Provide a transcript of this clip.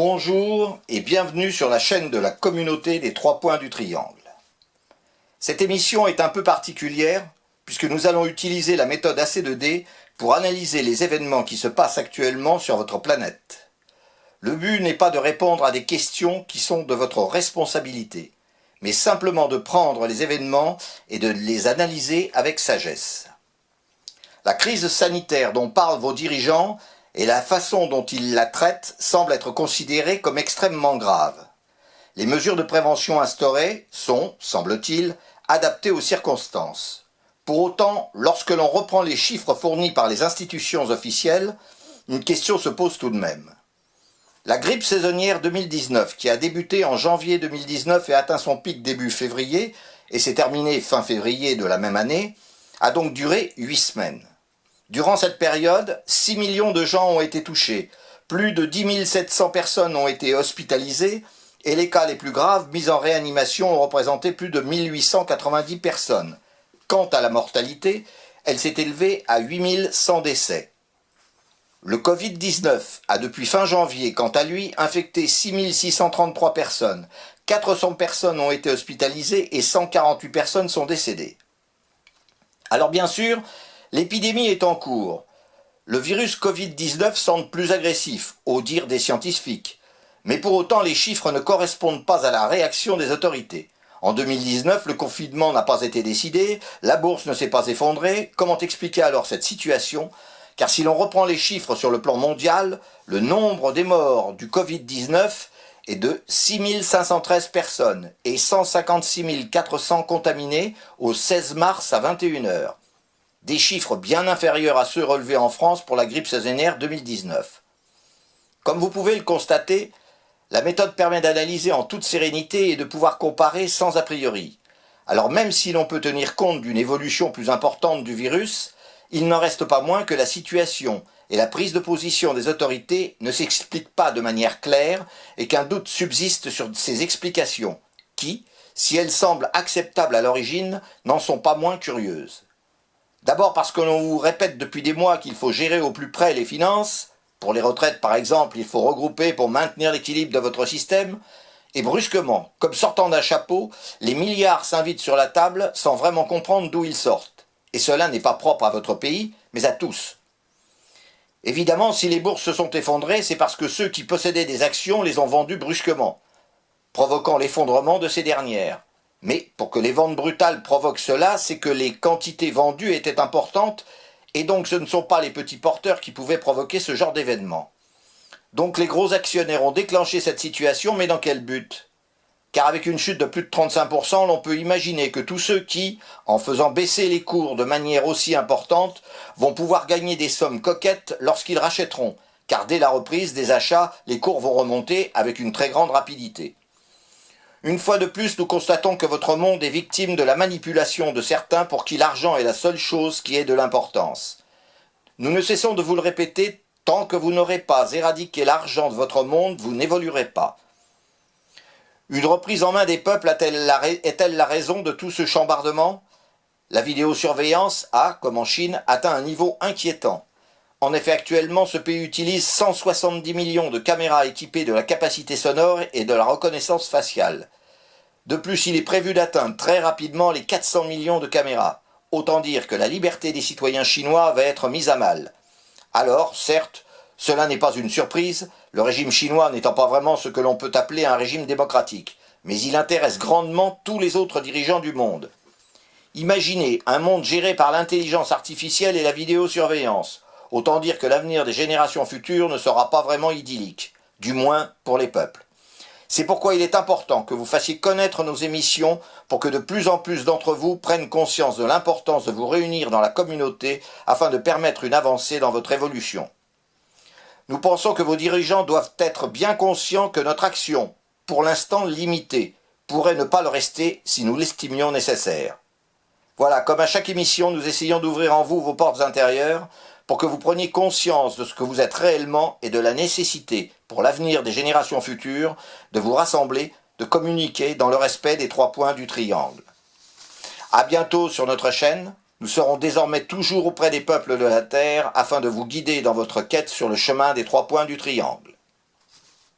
Bonjour et bienvenue sur la chaîne de la communauté des 3 points du triangle. Cette émission est un peu particulière puisque nous allons utiliser la méthode AC2D pour analyser les événements qui se passent actuellement sur votre planète. Le but n'est pas de répondre à des questions qui sont de votre responsabilité, mais simplement de prendre les événements et de les analyser avec sagesse. La crise sanitaire dont parlent vos dirigeants et la façon dont ils la traitent semble être considérée comme extrêmement grave. Les mesures de prévention instaurées sont, semble-t-il, adaptées aux circonstances. Pour autant, lorsque l'on reprend les chiffres fournis par les institutions officielles, une question se pose tout de même. La grippe saisonnière 2019, qui a débuté en janvier 2019 et atteint son pic début février, et s'est terminée fin février de la même année, a donc duré 8 semaines. Durant cette période, 6 millions de gens ont été touchés, plus de 10 700 personnes ont été hospitalisées et les cas les plus graves mis en réanimation ont représenté plus de 1890 personnes. Quant à la mortalité, elle s'est élevée à 8100 décès. Le Covid-19 a depuis fin janvier, quant à lui, infecté 6633 personnes, 400 personnes ont été hospitalisées et 148 personnes sont décédées. Alors bien sûr, l'épidémie est en cours. Le virus Covid-19 semble plus agressif, au dire des scientifiques. Mais pour autant, les chiffres ne correspondent pas à la réaction des autorités. En 2019, le confinement n'a pas été décidé, la bourse ne s'est pas effondrée. Comment expliquer alors cette situation ? Car si l'on reprend les chiffres sur le plan mondial, le nombre des morts du Covid-19 est de 6 513 personnes et 156 400 contaminés au 16 mars à 21 h. Des chiffres bien inférieurs à ceux relevés en France pour la grippe saisonnière 2019. Comme vous pouvez le constater, la méthode permet d'analyser en toute sérénité et de pouvoir comparer sans a priori. Alors même si l'on peut tenir compte d'une évolution plus importante du virus, il n'en reste pas moins que la situation et la prise de position des autorités ne s'expliquent pas de manière claire et qu'un doute subsiste sur ces explications qui, si elles semblent acceptables à l'origine, n'en sont pas moins curieuses. D'abord parce que l'on vous répète depuis des mois qu'il faut gérer au plus près les finances. Pour les retraites par exemple, il faut regrouper pour maintenir l'équilibre de votre système. Et brusquement, comme sortant d'un chapeau, les milliards s'invitent sur la table sans vraiment comprendre d'où ils sortent. Et cela n'est pas propre à votre pays, mais à tous. Évidemment, si les bourses se sont effondrées, c'est parce que ceux qui possédaient des actions les ont vendues brusquement, provoquant l'effondrement de ces dernières. Mais pour que les ventes brutales provoquent cela, c'est que les quantités vendues étaient importantes et donc ce ne sont pas les petits porteurs qui pouvaient provoquer ce genre d'événement. Donc les gros actionnaires ont déclenché cette situation, mais dans quel but ? Car avec une chute de plus de 35%, l'on peut imaginer que tous ceux qui, en faisant baisser les cours de manière aussi importante, vont pouvoir gagner des sommes coquettes lorsqu'ils rachèteront, car dès la reprise des achats, les cours vont remonter avec une très grande rapidité. Une fois de plus, nous constatons que votre monde est victime de la manipulation de certains pour qui l'argent est la seule chose qui ait de l'importance. Nous ne cessons de vous le répéter, tant que vous n'aurez pas éradiqué l'argent de votre monde, vous n'évoluerez pas. Une reprise en main des peuples est-elle la raison de tout ce chambardement ? La vidéosurveillance a, comme en Chine, atteint un niveau inquiétant. En effet, actuellement, ce pays utilise 170 millions de caméras équipées de la capacité sonore et de la reconnaissance faciale. De plus, il est prévu d'atteindre très rapidement les 400 millions de caméras. Autant dire que la liberté des citoyens chinois va être mise à mal. Alors, certes, cela n'est pas une surprise, le régime chinois n'étant pas vraiment ce que l'on peut appeler un régime démocratique, mais il intéresse grandement tous les autres dirigeants du monde. Imaginez un monde géré par l'intelligence artificielle et la vidéosurveillance. Autant dire que l'avenir des générations futures ne sera pas vraiment idyllique, du moins pour les peuples. C'est pourquoi il est important que vous fassiez connaître nos émissions pour que de plus en plus d'entre vous prennent conscience de l'importance de vous réunir dans la communauté afin de permettre une avancée dans votre évolution. Nous pensons que vos dirigeants doivent être bien conscients que notre action, pour l'instant limitée, pourrait ne pas le rester si nous l'estimions nécessaire. Voilà, comme à chaque émission, nous essayons d'ouvrir en vous vos portes intérieures pour que vous preniez conscience de ce que vous êtes réellement et de la nécessité, pour l'avenir des générations futures, de vous rassembler, de communiquer dans le respect des 3 points du triangle. À bientôt sur notre chaîne, nous serons désormais toujours auprès des peuples de la Terre afin de vous guider dans votre quête sur le chemin des 3 points du triangle.